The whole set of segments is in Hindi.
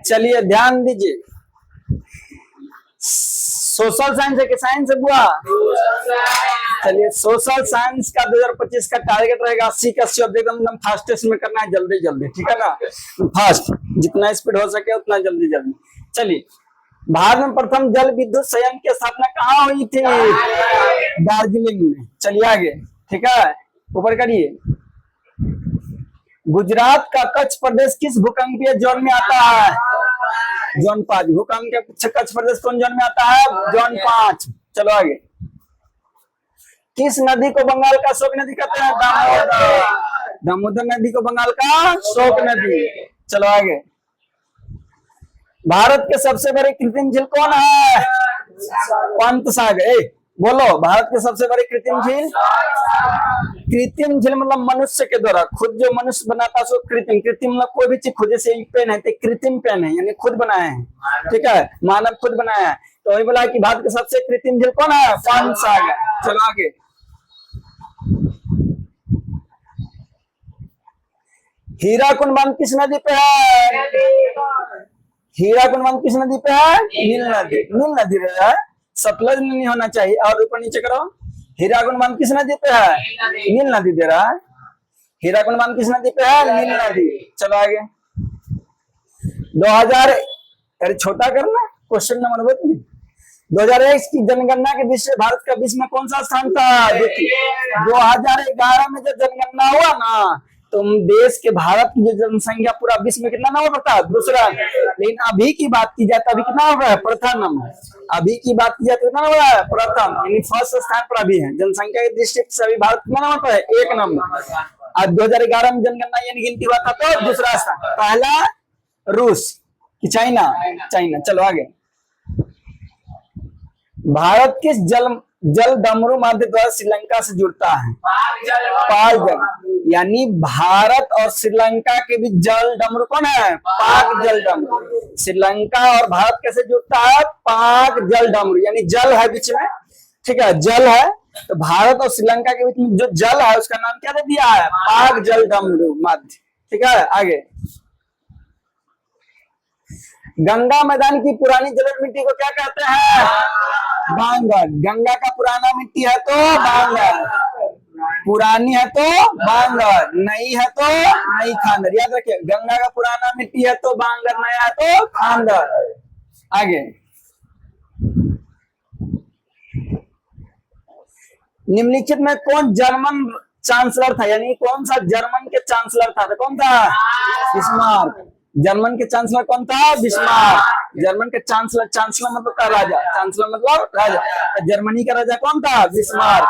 चलिए ध्यान दीजिए, सोशल साइंस है कि साइंस है बुआ? चलिए सोशल साइंस का 2025 का टारगेट रहेगा 80 का 80 एकदम फास्टेस्ट में करना है, जल्दी जल्दी, ठीक है ना, फास्ट, जितना स्पीड हो सके उतना जल्दी जल्दी। चलिए, भारत में प्रथम जल विद्युत संयंत्र की स्थापना कहाँ हुई थी? दार्जिलिंग में। चलिए आगे, ठीक है, ऊपर करिए। गुजरात का कच्छ प्रदेश किस भूकंपीय जोन में आता है? जोन 5। भूकंप के कच्छ प्रदेश कौन जोन में आता है? जोन 5। चलो आगे। किस नदी को बंगाल का शोक नदी कहते हैं? दामोदर। दामोदर नदी को बंगाल का शोक नदी। चलो आगे। भारत के सबसे बड़े कृत्रिम झील कौन है? पंत सागर। बोलो, भारत के सबसे बड़े कृत्रिम झील? कृत्रिम झील मतलब मनुष्य के द्वारा, खुद जो मनुष्य बनाता है उसको कृत्रिम। कृत्रिम मतलब कोई भी चीज खुद, जैसे पेन है तो कृत्रिम पेन है, यानी खुद बनाए हैं, ठीक है, मानव खुद बनाया है। तो वही बोला कि भारत के सबसे कृत्रिम झील कौन है? पंत सागर। चलो आगे। हीराकुंड बांध किस नदी पे है? हीराकुंड बांध किस नदी पे है? नील नदी। नील नदी है, सतलज नहीं होना चाहिए। और ऊपर नीचे करो। हीराकुंड बांध किस नदी पे है? नील नदी दे रहा है। हीराकुंड बांध किस नदी पे है? नील नदी। चलो आगे। 2000, अरे छोटा करना, क्वेश्चन नंबर 2। 2001 की जनगणना के दृष्टि से भारत का विश्व में कौन सा स्थान था? देखिए, 2011 में जब जनगणना हुआ ना, तो देश के भारत की जो जनसंख्या पूरा विश्व में कितना नंबर पर था? दूसरा। लेकिन अभी की बात की जाए तो अभी कितना नंबर है? प्रथम नंबर। अभी की बात की जाए तो कितना नंबर है? प्रथम, यानी फर्स्ट स्थान पर अभी है। जनसंख्या की दृष्टि से अभी भारत कितना नंबर पर है? 1 नंबर। आज 2011 में जनगणना यानी गिनती हुआ था तो दूसरा स्थान। पहला रूस कि चाइना? चाइना। चलो आगे। भारत किस जल डमरू माध्यम द्वारा श्रीलंका से जुड़ता है? पाक जल। यानी भारत और श्रीलंका के बीच जल डमरू कौन है? पाक जल डमरू। श्रीलंका और भारत कैसे जुड़ता है? पाक जल डमरू, यानी जल है बीच में, ठीक है, जल है, तो भारत और श्रीलंका के बीच में जो जल है उसका नाम क्या दे दिया है? पाक जल डमरू माध्य, ठीक है। आगे। गंगा मैदान की पुरानी जलोढ़ मिट्टी को क्या कहते हैं? बांगर। गंगा का पुराना मिट्टी है तो बांगर, पुरानी है तो बांगर, नई है तो नई खांडर। याद रखिए, गंगा का पुराना मिट्टी है तो बांगर, नया है तो खांडर। आगे। निम्नलिखित में कौन जर्मन चांसलर था? यानी कौन सा जर्मन के चांसलर था? तो कौन था? बिस्मार्क। जर्मन के चांसलर कौन था? बिस्मार्क। जर्मन के चांसलर, चांसलर मतलब का राजा, चांसलर मतलब राजा। जर्मनी का राजा कौन था? बिस्मार्क।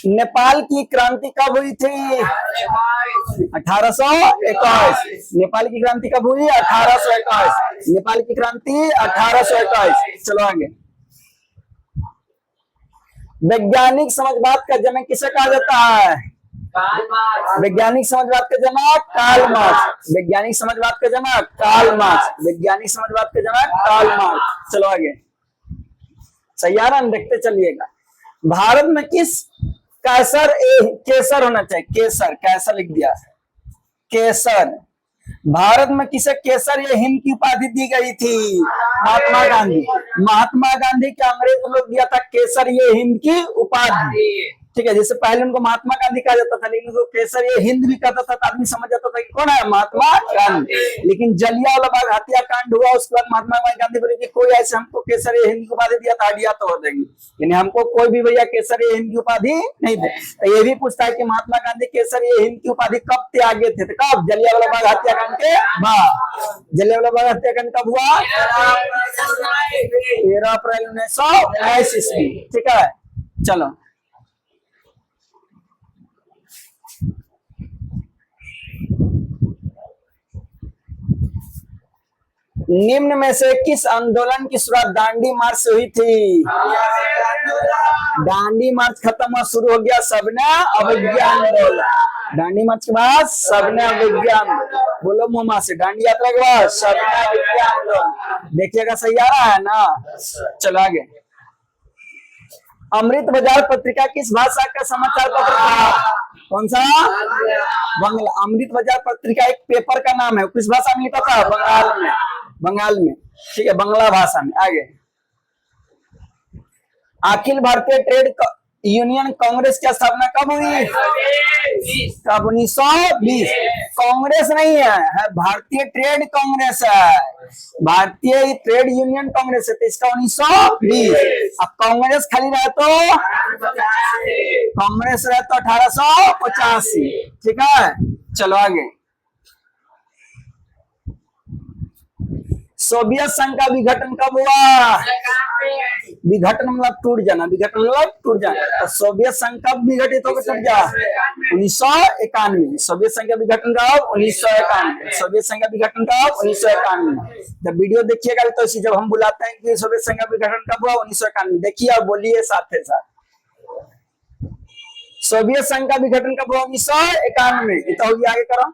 नेपाल की क्रांति कब हुई थी? 1821। नेपाल की क्रांति कब हुई? 1821। नेपाल की क्रांति 1821। चलो आगे। वैज्ञानिक समाजवाद का जनक किसे कहा जाता है? वैज्ञानिक समाजवाद का जनक कार्ल मार्क्स। वैज्ञानिक समाजवाद का जनक कार्ल मार्क्स। वैज्ञानिक समाजवाद का जनक कार्ल मार्क्स। चलो आगे। सही आ रहा, देखते चलिएगा। भारत में किस कैसर केसर होना चाहिए? केसर, कैसर लिख दिया, केसर। भारत में किसे केसर या हिंद की उपाधि दी गई थी? महात्मा गांधी। महात्मा गांधी के अंग्रेज लोग दिया था केसर ये हिंद की उपाधि, ठीक है। जैसे पहले उनको महात्मा गांधी कहा जाता था, लेकिन उनको केसर ये हिंद भी कहता था, आदमी समझ जाता था कि कौन है? महात्मा गांधी। लेकिन जलियांवाला बाग हत्याकांड हुआ, उसके बाद महात्मा गांधी बोले कि कोई ऐसे हमको केसर ये हिंद की उपाधि दिया था, हडिया तोड़ देंगे, यानी हमको कोई भी भैया केसर ये हिंद की उपाधि नहीं दे। तो ये भी पूछता है कि महात्मा गांधी केसर ये हिंद की उपाधि कब त्यागे थे? तो कब? जलियांवाला बाग हत्याकांड के बाद। जलियांवाला बाग हत्याकांड कब हुआ? 13 अप्रैल 1919 ईस्वी, ठीक है। चलो। निम्न में से किस आंदोलन की शुरुआत दांडी मार्च से हुई थी? दांडी मार्च खत्म हुआ, शुरू हो गया सबने अवज्ञा आंदोलन। दांडी मार्च के बाद सबने अवज्ञा आंदोलन। बोलो मुंह से, दांडी यात्रा के बाद सबने अवज्ञा आंदोलन। देखिएगा, सही आ रहा है ना? चलो आगे। अमृत बाजार पत्रिका किस भाषा का समाचार पत्र था? कौन सा? बंगला। अमृत बाजार पत्रिका एक पेपर का नाम है, किस भाषा में लिखा था? बंगाल में। बंगाल में, ठीक है, बंगला भाषा में। आगे, अखिल भारतीय ट्रेड यूनियन कांग्रेस की स्थापना कब हुई? कब? 1920। कांग्रेस नहीं है, भारतीय ट्रेड कांग्रेस है, भारतीय ट्रेड यूनियन कांग्रेस है, तो इसका 1920। अब कांग्रेस खाली रहे तो कांग्रेस रहे तो 1885, ठीक है। चलो आगे, सोवियत संघ का विघटन कब हुआ? विघटन मतलब टूट जाना, विघटन मतलब टूट जाना। तो सोवियत संघ कब विघटित होकर टूट गया? 1991। सोवियत संघ का विघटन कब? 1991। सोवियत संघ का विघटन कब? 1991। जब वीडियो देखिएगा तो इसी, जब हम बुलाते हैं कि सोवियत संघ का विघटन कब हुआ? 1991। देखिए और बोलिए साथ ही साथ, सोवियत संघ का विघटन कब हुआ? 1991। तो होगी, आगे करो।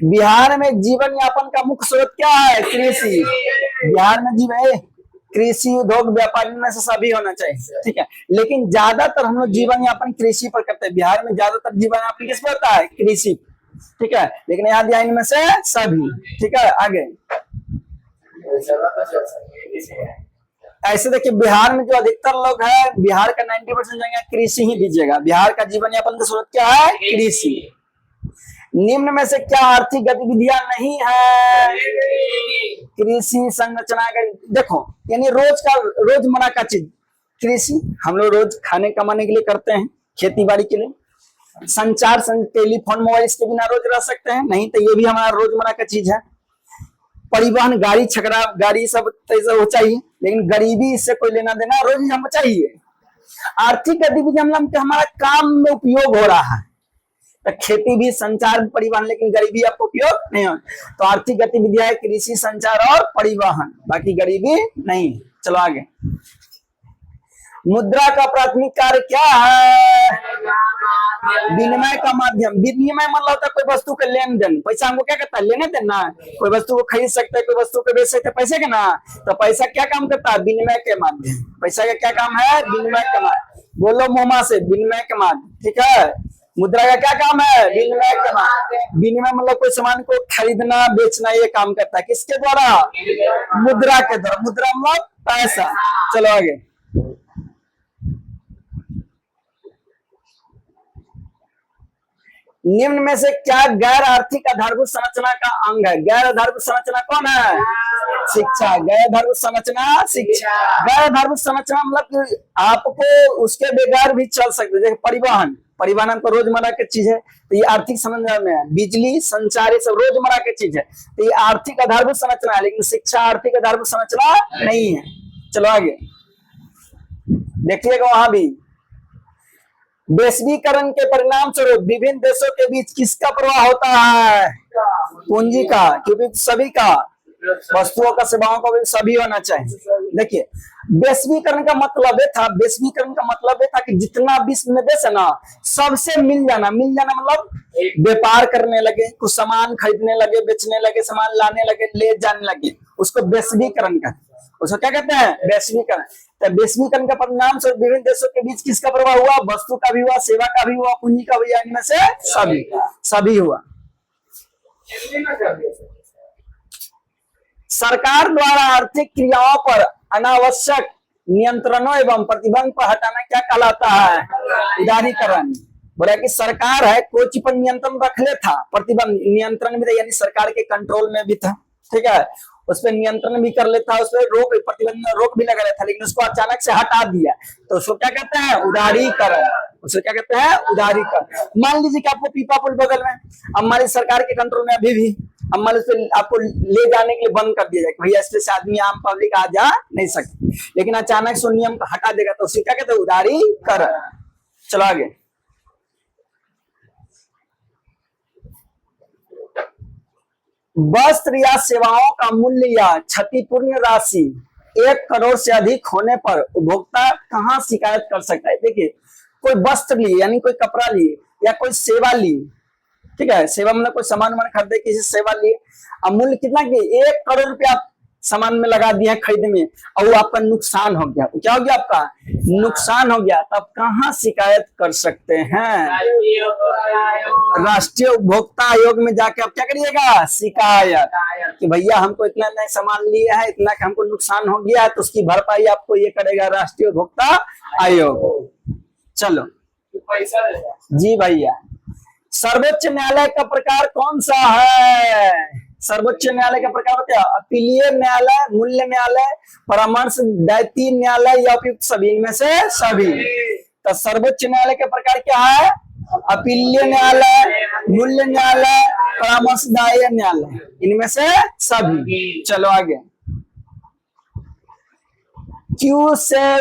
बिहार में जीवन यापन का मुख्य स्रोत क्या है? कृषि। बिहार में जीवन, कृषि, उद्योग, व्यापार में से सभी होना चाहिए, ठीक है। लेकिन ज्यादातर हम लोग जीवन यापन कृषि पर करते हैं। बिहार में ज्यादातर जीवन यापन किस पर होता है? कृषि, ठीक है। लेकिन यहाँ दिया इनमें से सभी, ठीक है। आगे, ऐसे देखिए, बिहार में जो अधिकतर लोग हैं, बिहार का 90% जगह कृषि ही दीजिएगा। बिहार का जीवन यापन का स्रोत क्या है? कृषि। निम्न में से क्या आर्थिक गतिविधियां नहीं है? कृषि संरचना का, देखो, यानी रोजमर्रा का चीज कृषि हम लोग रोज खाने कमाने के लिए करते हैं, खेती बाड़ी के लिए। संचार, टेलीफोन, मोबाइल, इसके बिना रोज रह सकते हैं नहीं, तो ये भी हमारा रोजमर्रा का चीज है। परिवहन, गाड़ी, छकड़ा, गाड़ी सब हो चाहिए, लेकिन गरीबी इससे कोई लेना देना रोज हमको चाहिए। आर्थिक गतिविधि मतलब हमारा काम में उपयोग हो रहा है, तो खेती भी, संचार, परिवहन, लेकिन गरीबी आपको उपयोग नहीं हो। तो आर्थिक गतिविधियां है कृषि, संचार और परिवहन, बाकी गरीबी नहीं। चलो आगे, मुद्रा का प्राथमिक कार्य क्या है? विनिमय का माध्यम। विनिमय मतलब होता है कोई वस्तु का लेन देन। पैसा हमको क्या करता है? लेने देना। कोई वस्तु को खरीद सकते हैं, कोई वस्तु को बेच सकते हैं, पैसे के ना। तो पैसा क्या काम करता है? विनिमय के माध्यम। पैसा का क्या काम है? विनिमय के माध्यम। बोलो मोमा से, विनिमय के माध्यम, ठीक है। मुद्रा का क्या काम है? विनिमय के माध्यम। विनिमय मतलब कोई सामान को खरीदना, बेचना, ये काम करता है किसके द्वारा? मुद्रा के द्वारा। मुद्रा मतलब पैसा। चलो आगे, निम्न में से क्या गैर आर्थिक आधारभूत संरचना का अंग है? गैर आधारभूत संरचना कौन है? शिक्षा। गैर आधारभूत संरचना शिक्षा। गैर आधारभूत संरचना मतलब कि आपको उसके बगैर भी चल सकते, जैसे परिवहन। परिवहन हमको रोजमर्रा की चीज है, तो ये आर्थिक संरचना में है। बिजली, संचार, ये सब रोजमर्रा की चीज है, तो ये आर्थिक आधारभूत संरचना है। लेकिन शिक्षा आर्थिक आधारभूत संरचना नहीं है। चलो आगे देखिएगा, वहां भी वैश्वीकरण के परिणाम स्वरूप विभिन्न देशों के बीच किसका प्रवाह होता है? पूंजी का, क्योंकि सभी का, वस्तुओं का, सेवाओं का भी सभी होना चाहिए। देखिए, वैश्वीकरण का मतलब ये था, वैश्वीकरण का मतलब ये था कि जितना विश्व में देश है ना, सबसे मिल जाना। मिल जाना मतलब व्यापार करने लगे, कुछ सामान खरीदने लगे, बेचने लगे, सामान लाने लगे, ले जाने लगे, उसको वैश्वीकरण कहते हैं। उसको क्या कहते हैं? वैश्वीकरण। तो वैश्वीकरण का परिणाम स्वरूप विभिन्न देशों के बीच किसका प्रभाव हुआ? वस्तु का भी हुआ, सेवा का भी हुआ, पूंजी का भी, इनमें से सभी हुआ। सरकार द्वारा आर्थिक क्रियाओं पर अनावश्यक नियंत्रणों एवं प्रतिबंध पर हटाना क्या कहलाता है? उदारीकरण। बोला कि सरकार है, कोई चीज पर नियंत्रण रख ले था, प्रतिबंध, नियंत्रण भी था, यानी सरकार के कंट्रोल में भी था, ठीक है। उस पर नियंत्रण भी कर लेता, उस पर रोक, प्रतिबंध, रोक भी लगा रहता, लेकिन उसको अचानक से हटा दिया, तो उसको क्या कहते हैं? उदारीकरण। उसे क्या कहते हैं? उदारीकरण। मान लीजिए कि आपको पीपा पुल बगल में, अब हमारी सरकार के कंट्रोल में अभी भी, अब मान लीजिए आपको ले जाने के लिए बंद कर दिया जाए, भैया इससे आदमी, आम पब्लिक आ जा नहीं सकती, लेकिन अचानक से नियम को हटा देगा, तो उसे क्या कहते हैं? उदारीकरण। चलो आगे, वस्त्र या सेवाओं का मूल्य या क्षतिपूर्ण राशि 1 करोड़ से अधिक होने पर उपभोक्ता कहाँ शिकायत कर सकता है? देखिए, कोई वस्त्र लिए, यानी कोई कपड़ा लिए, या कोई सेवा लिए, ठीक है, सेवा मतलब कोई सामान खरीदे, किसी सेवा लिए, अब मूल्य कितना की 1 करोड़ रुपया सामान में लगा दिए खरीद में और वो आपका नुकसान हो गया, क्या हो गया आपका नुकसान हो गया, तब कहाँ शिकायत कर सकते हैं? राष्ट्रीय उपभोक्ता आयोग में जाके आप क्या करिएगा शिकायत कि भैया हमको इतना नया सामान लिया है, इतना का हमको नुकसान हो गया है, तो उसकी भरपाई आपको ये करेगा राष्ट्रीय उपभोक्ता आयोग। चलो जी भैया, सर्वोच्च न्यायालय का प्रकार कौन सा है? सर्वोच्च न्यायालय का प्रकार क्या? अपीलीय न्यायालय, मूल्य न्यायालय, परामर्श दायित्व न्यायालय या उपयुक्त सभी, इनमें से सभी। तो सर्वोच्च न्यायालय का प्रकार क्या है? अपीलीय न्यायालय, मूल्य न्यायालय, परामर्शदायी न्यायालय, इनमें से सभी। चलो आगे, क्यू से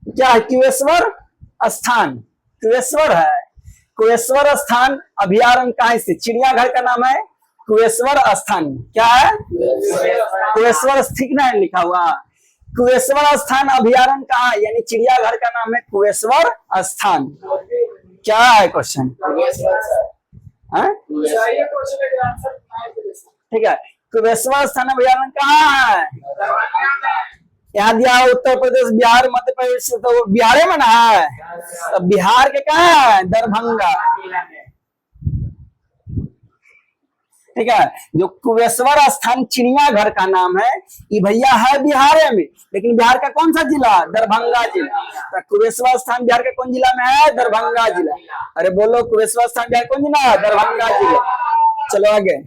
क्या है? क्यूएस्वर स्थान, क्यूएस्वर है, कुएश्वर स्थान अभयारण्य कहाँ स्थित? चिड़ियाघर का नाम है कुएश्वर स्थान। क्या है? कुएश्वर स्थित ना लिखा हुआ, कुएश्वर स्थान अभयारण्य कहाँ है? यानी चिड़ियाघर का नाम है कुएश्वर स्थान। क्या है क्वेश्चन? ठीक है, कुएश्वर स्थान अभयारण्य कहाँ है? यहाँ दिया उत्तर प्रदेश, बिहार, मध्य प्रदेश, तो बिहार में ना है, तो बिहार के कहाँ है? दरभंगा। ठीक है, जो कुएश्वर स्थान चिड़ियाघर का नाम है ये भैया है बिहार में, लेकिन बिहार का कौन सा जिला? दरभंगा जिला। तो कुएश्वर स्थान बिहार के कौन जिला में है? दरभंगा जिला। अरे बोलो, कुएश्वर स्थान बिहार कौन जिला? दरभंगा जिला। चलो आगे,